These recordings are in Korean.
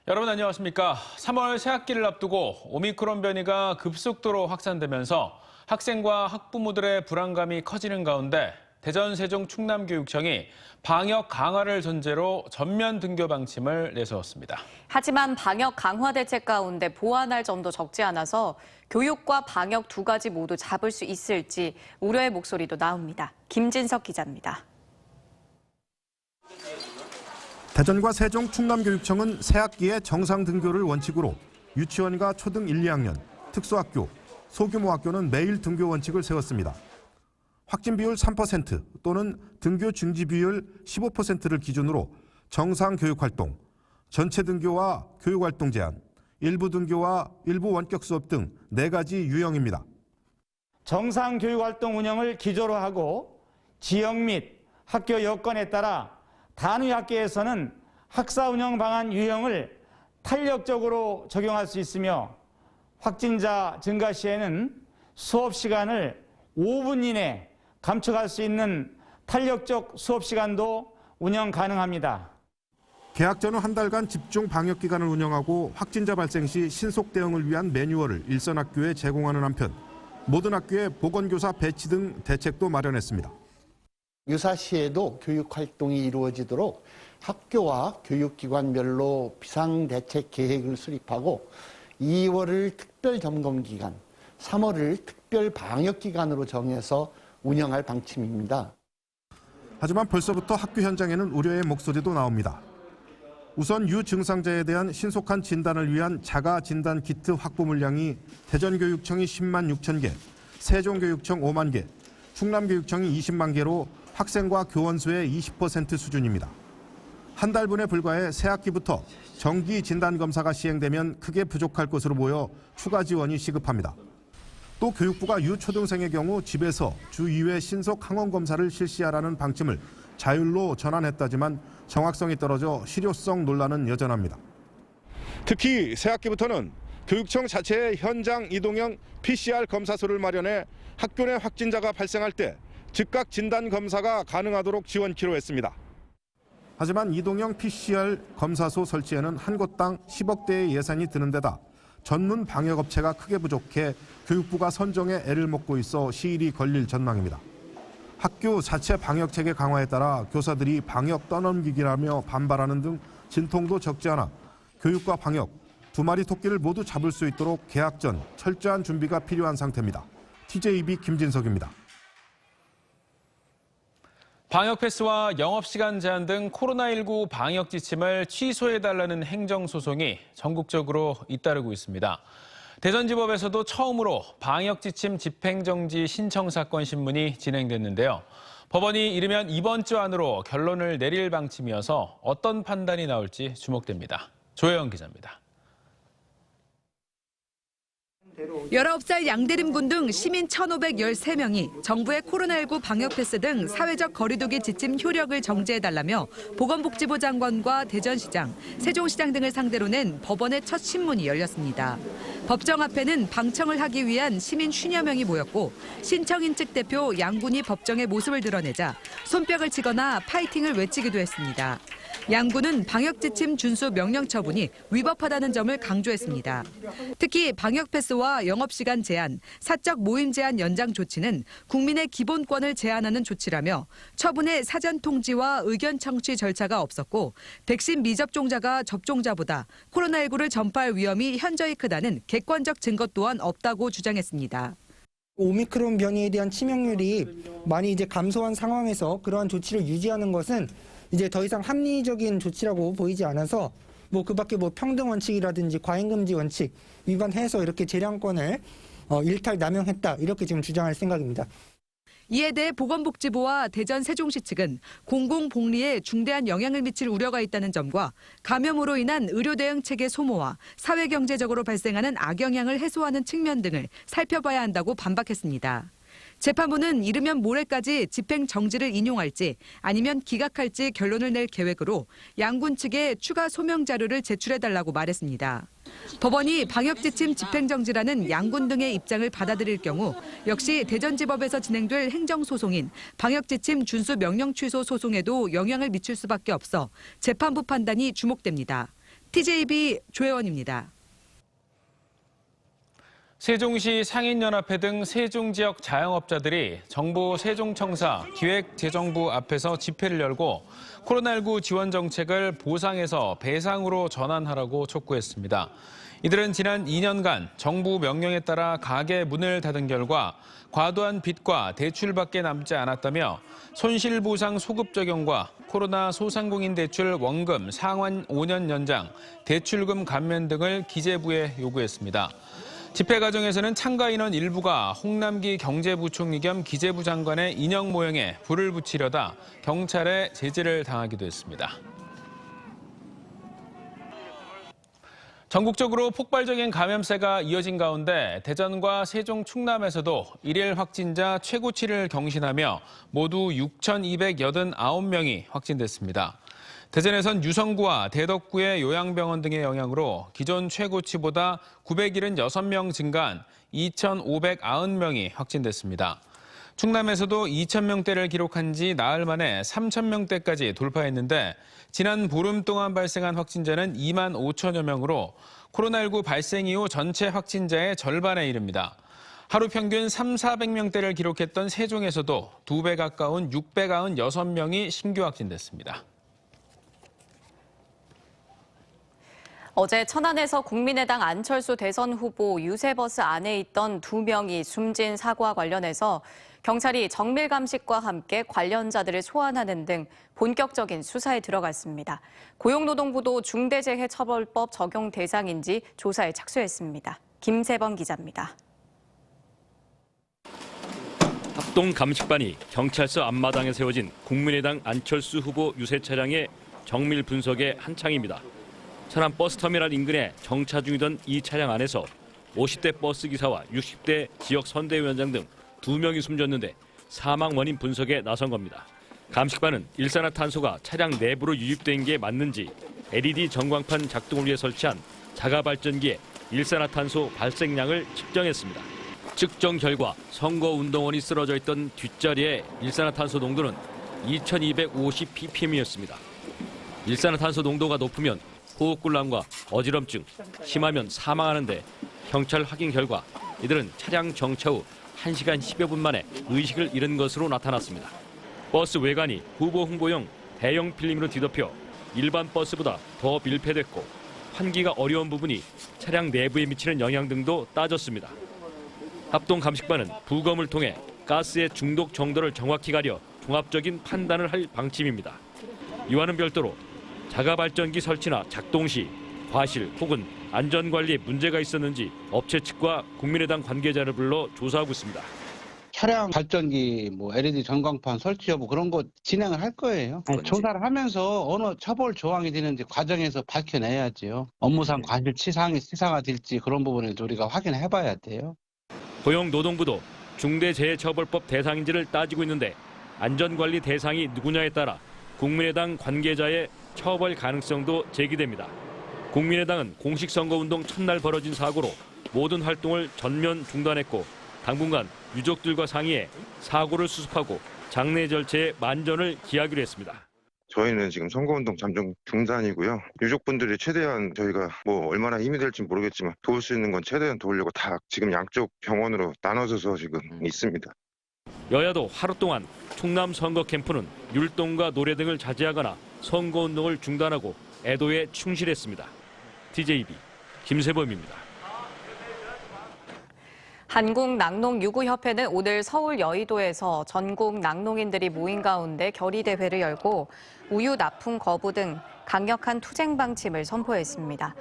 여러분 안녕하십니까. 3월 새학기를 앞두고 오미크론 변이가 급속도로 확산되면서 학생과 학부모들의 불안감이 커지는 가운데 대전, 세종, 충남교육청이 방역 강화를 전제로 전면 등교 방침을 내세웠습니다. 하지만 방역 강화 대책 가운데 보완할 점도 적지 않아서 교육과 방역 두 가지 모두 잡을 수 있을지 우려의 목소리도 나옵니다. 김진석 기자입니다. 대전과 세종, 충남교육청은 새학기에 정상 등교를 원칙으로 유치원과 초등 1, 2학년, 특수학교, 소규모 학교는 매일 등교 원칙을 세웠습니다. 확진 비율 3% 또는 등교 중지 비율 15%를 기준으로 정상 교육활동, 전체 등교와 교육활동 제한, 일부 등교와 일부 원격 수업 등 4가지 유형입니다. 정상 교육활동 운영을 기조로 하고 지역 및 학교 여건에 따라 단위 학교에서는 학사 운영 방안 유형을 탄력적으로 적용할 수 있으며 확진자 증가 시에는 수업 시간을 5분 이내 감축할 수 있는 탄력적 수업 시간도 운영 가능합니다. 개학 전후 한 달간 집중 방역 기간을 운영하고 확진자 발생 시 신속 대응을 위한 매뉴얼을 일선 학교에 제공하는 한편 모든 학교에 보건교사 배치 등 대책도 마련했습니다. 유사시에도 교육활동이 이루어지도록 학교와 교육기관별로 비상대책 계획을 수립하고 2월을 특별점검기간, 3월을 특별방역기간으로 정해서 운영할 방침입니다. 하지만 벌써부터 학교 현장에는 우려의 목소리도 나옵니다. 우선 유증상자에 대한 신속한 진단을 위한 자가 진단 키트 확보 물량이 대전교육청이 10만 6천 개, 세종교육청 5만 개, 충남교육청이 20만 개로 학생과 교원 수의 20% 수준입니다. 한 달분에 불과해 새학기부터 정기 진단검사가 시행되면 크게 부족할 것으로 보여 추가 지원이 시급합니다. 또 교육부가 유초등생의 경우 집에서 주 2회 신속 항원검사를 실시하라는 방침을 자율로 전환했다지만 정확성이 떨어져 실효성 논란은 여전합니다. 특히 새학기부터는 교육청 자체의 현장 이동형 PCR 검사소를 마련해 학교 내 확진자가 발생할 때 즉각 진단 검사가 가능하도록 지원키로 했습니다. 하지만 이동형 PCR 검사소 설치에는 한 곳당 10억 대의 예산이 드는 데다 전문 방역업체가 크게 부족해 교육부가 선정에 애를 먹고 있어 시일이 걸릴 전망입니다. 학교 자체 방역체계 강화에 따라 교사들이 방역 떠넘기기라며 반발하는 등 진통도 적지 않아 교육과 방역 두 마리 토끼를 모두 잡을 수 있도록 개학 전 철저한 준비가 필요한 상태입니다. TJB 김진석입니다. 방역 패스와 영업시간 제한 등 코로나19 방역 지침을 취소해달라는 행정소송이 전국적으로 잇따르고 있습니다. 대전지법에서도 처음으로 방역 지침 집행정지 신청 사건 신문이 진행됐는데요. 법원이 이르면 이번 주 안으로 결론을 내릴 방침이어서 어떤 판단이 나올지 주목됩니다. 조혜영 기자입니다. 19살 양대림 군 등 시민 1,513명이 정부의 코로나19 방역 패스 등 사회적 거리두기 지침 효력을 정지해달라며 보건복지부 장관과 대전시장, 세종시장 등을 상대로 낸 법원의 첫 신문이 열렸습니다. 법정 앞에는 방청을 하기 위한 시민 50여 명이 모였고 신청인 측 대표 양 군이 법정에 모습을 드러내자 손뼉을 치거나 파이팅을 외치기도 했습니다. 양 군은 방역 지침 준수 명령 처분이 위법하다는 점을 강조했습니다. 특히 방역 패스와 영업시간 제한, 사적 모임 제한 연장 조치는 국민의 기본권을 제한하는 조치라며 처분에 사전 통지와 의견 청취 절차가 없었고 백신 미접종자가 접종자보다 코로나19를 전파할 위험이 현저히 크다는 객관적 증거 또한 없다고 주장했습니다. 오미크론 변이에 대한 치명률이 많이 감소한 상황에서 그러한 조치를 유지하는 것은 이제 더 이상 합리적인 조치라고 보이지 않아서 그 밖에 평등 원칙이라든지 과잉 금지 원칙 위반해서 이렇게 재량권을 일탈 남용했다 이렇게 지금 주장할 생각입니다. 이에 대해 보건복지부와 대전 세종시 측은 공공복리에 중대한 영향을 미칠 우려가 있다는 점과 감염으로 인한 의료 대응 체계 소모와 사회경제적으로 발생하는 악영향을 해소하는 측면 등을 살펴봐야 한다고 반박했습니다. 재판부는 이르면 모레까지 집행 정지를 인용할지 아니면 기각할지 결론을 낼 계획으로 양군 측에 추가 소명 자료를 제출해달라고 말했습니다. 법원이 방역지침 집행정지라는 양군 등의 입장을 받아들일 경우 역시 대전지법에서 진행될 행정소송인 방역지침 준수 명령 취소 소송에도 영향을 미칠 수밖에 없어 재판부 판단이 주목됩니다. TJB 조혜원입니다. 세종시 상인연합회 등 세종 지역 자영업자들이 정부 세종청사 기획재정부 앞에서 집회를 열고 코로나19 지원 정책을 보상에서 배상으로 전환하라고 촉구했습니다. 이들은 지난 2년간 정부 명령에 따라 가게 문을 닫은 결과 과도한 빚과 대출밖에 남지 않았다며 손실보상 소급 적용과 코로나 소상공인 대출 원금 상환 5년 연장, 대출금 감면 등을 기재부에 요구했습니다. 집회 과정에서는 참가 인원 일부가 홍남기 경제부총리 겸 기재부 장관의 인형 모형에 불을 붙이려다 경찰에 제지를 당하기도 했습니다. 전국적으로 폭발적인 감염세가 이어진 가운데 대전과 세종, 충남에서도 일일 확진자 최고치를 경신하며 모두 6,289명이 확진됐습니다. 대전에선 유성구와 대덕구의 요양병원 등의 영향으로 기존 최고치보다 976명 증가한 2,590명이 확진됐습니다. 충남에서도 2,000명대를 기록한 지 나흘 만에 3,000명대까지 돌파했는데 지난 보름 동안 발생한 확진자는 2만 5천여 명으로 코로나19 발생 이후 전체 확진자의 절반에 이릅니다. 하루 평균 3,400명대를 기록했던 세종에서도 2배 가까운 696명이 신규 확진됐습니다. 어제 천안에서 국민의당 안철수 대선 후보 유세버스 안에 있던 2명이 숨진 사고와 관련해서 경찰이 정밀 감식과 함께 관련자들을 소환하는 등 본격적인 수사에 들어갔습니다. 고용노동부도 중대재해처벌법 적용 대상인지 조사에 착수했습니다. 김세범 기자입니다. 합동 감식반이 경찰서 앞마당에 세워진 국민의당 안철수 후보 유세 차량의 정밀 분석에 한창입니다. 천안 버스터미널 인근에 정차 중이던 이 차량 안에서 50대 버스 기사와 60대 지역 선대위원장 등 2명이 숨졌는데 사망 원인 분석에 나선 겁니다. 감식반은 일산화탄소가 차량 내부로 유입된 게 맞는지 LED 전광판 작동을 위해 설치한 자가 발전기에 일산화탄소 발생량을 측정했습니다. 측정 결과 선거운동원이 쓰러져 있던 뒷자리에 일산화탄소 농도는 2250 ppm이었습니다. 일산화탄소 농도가 높으면 호흡곤란과 어지럼증, 심하면 사망하는데 경찰 확인 결과 이들은 차량 정차 후 1시간 10여 분 만에 의식을 잃은 것으로 나타났습니다. 버스 외관이 후보 홍보용 대형 필름으로 뒤덮여 일반 버스보다 더 밀폐됐고 환기가 어려운 부분이 차량 내부에 미치는 영향 등도 따졌습니다. 합동 감식반은 부검을 통해 가스의 중독 정도를 정확히 가려 종합적인 판단을 할 방침입니다. 이와는 별도로 자가발전기 설치나 작동 시 과실 혹은 안전관리에 문제가 있었는지 업체 측과 국민의당 관계자를 불러 조사하고 있습니다. 차량 발전기, LED 전광판 설치 여부 그런 거 진행을 할 거예요. 조사를 하면서 어느 처벌 조항이 되는지 과정에서 밝혀내야지요. 업무상 과실치상이 치상화될지 그런 부분을 우리가 확인해봐야 돼요. 고용노동부도 중대재해처벌법 대상인지를 따지고 있는데 안전관리 대상이 누구냐에 따라 국민의당 관계자의 처벌 가능성도 제기됩니다. 국민의당은 공식 선거운동 첫날 벌어진 사고로 모든 활동을 전면 중단했고 당분간 유족들과 상의해 사고를 수습하고 장례 절차의 만전을 기하기로 했습니다. 저희는 지금 선거운동 잠정 중단이고요. 유족분들이 최대한 저희가 얼마나 힘이 될지 모르겠지만 도울 수 있는 건 최대한 도우려고 다 지금 양쪽 병원으로 나눠져서 지금 있습니다. 여야도 하루 동안 충남 선거 캠프는 율동과 노래 등을 자제하거나 선거운동을 중단하고 애도에 충실했습니다. TJB 김세범입니다. 한국낙농유구협회는 오늘 서울 여의도에서 전국 낙농인들이 모인 가운데 결의대회를 열고 우유 납품 거부 등 강력한 투쟁 방침을 선포했습니다.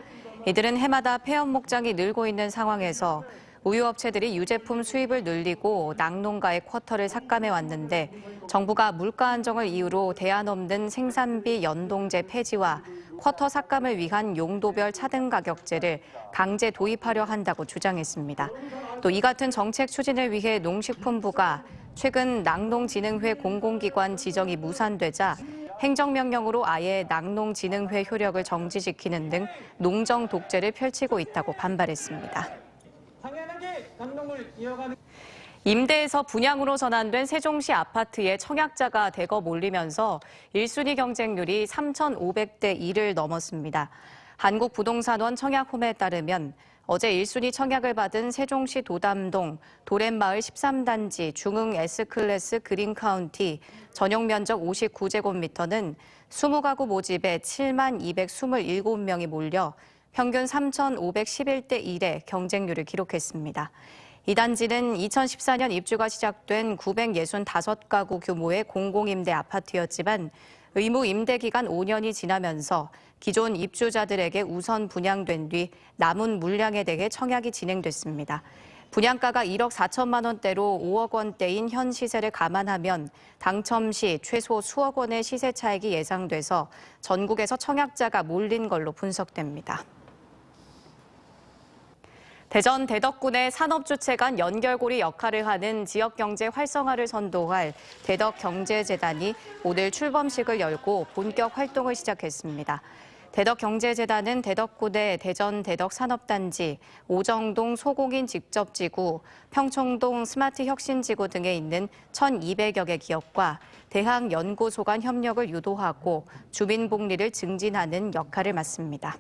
이들은 해마다 폐업 목장이 늘고 있는 상황에서 우유업체들이 유제품 수입을 늘리고 낙농가의 쿼터를 삭감해 왔는데 정부가 물가 안정을 이유로 대안 없는 생산비 연동제 폐지와 쿼터 삭감을 위한 용도별 차등 가격제를 강제 도입하려 한다고 주장했습니다. 또 이 같은 정책 추진을 위해 농식품부가 최근 낙농진흥회 공공기관 지정이 무산되자 행정명령으로 아예 낙농진흥회 효력을 정지시키는 등 농정 독재를 펼치고 있다고 반발했습니다. 임대에서 분양으로 전환된 세종시 아파트에 청약자가 대거 몰리면서 1순위 경쟁률이 3,500대 1을 넘었습니다. 한국부동산원 청약홈에 따르면 어제 1순위 청약을 받은 세종시 도담동 도랜마을 13단지 중흥 S클래스 그린카운티 전용 면적 59제곱미터는 20가구 모집에 7만 227명이 몰려 평균 3,511대 1의 경쟁률을 기록했습니다. 이 단지는 2014년 입주가 시작된 965가구 규모의 공공임대 아파트였지만 의무 임대 기간 5년이 지나면서 기존 입주자들에게 우선 분양된 뒤 남은 물량에 대해 청약이 진행됐습니다. 분양가가 1억 4천만 원대로 5억 원대인 현 시세를 감안하면 당첨 시 최소 수억 원의 시세 차익이 예상돼서 전국에서 청약자가 몰린 걸로 분석됩니다. 대전 대덕군의 산업주체 간 연결고리 역할을 하는 지역경제 활성화를 선도할 대덕경제재단이 오늘 출범식을 열고 본격 활동을 시작했습니다. 대덕경제재단은 대덕군의 대전 대덕산업단지, 오정동 소공인 직접지구, 평촌동 스마트혁신지구 등에 있는 1,200여 개 기업과 대학연구소 간 협력을 유도하고 주민복리를 증진하는 역할을 맡습니다.